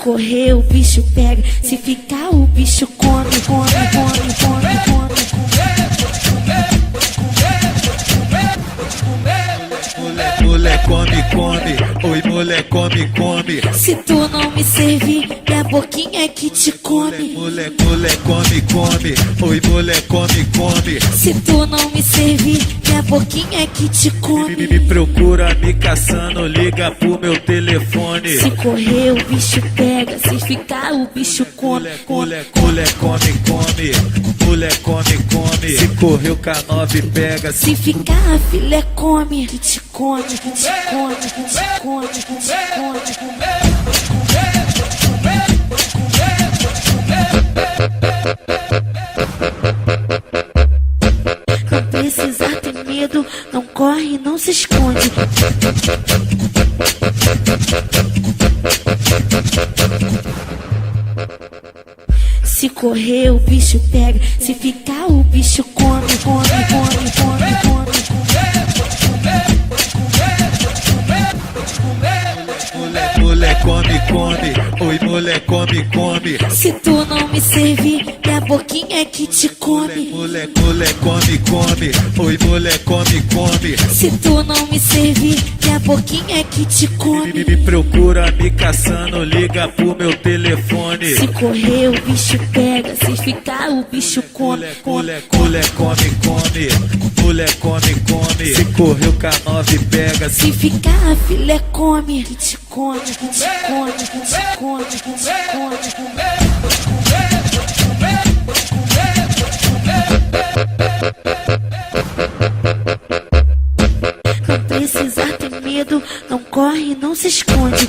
correr, o bicho pega. Se ficar, o bicho come, come, come, come, come. Mulher come, come, oi mulher come, come. Se tu não me servir, minha boquinha é que te come. Mulher come, come, oi mulher come, come. Se tu não me servir, minha boquinha é que te come. Me procura me caçando, liga pro meu telefone. Se correr, o bicho pega. Se ficar, o bicho come. Mulher come, come. Mulher come, come. Se correr o K9 pega. Se ficar, a filé come. Que te come, que te come, que te come, que te come. Não precisa ter medo, não corre, não se esconde. Se correr, o bicho pega. Se ficar, o bicho come, come, come, come, come. Mulher come, come, oi mulher come, come. Se tu não me servir, minha boquinha é que te come. Mulher come, come, oi mulher come, come. Se tu não me servir, minha boquinha é que te come. Me procura me caçando, liga pro meu telefone. Se correr, o bicho pega. Se ficar, o bicho come. Mulher come, come. Mulher come, come. Se correr o K9 pega. Se ficar, a filé come. Que te come, que te come, que te come, que te come. Não precisa ter medo, não corre, não se esconde.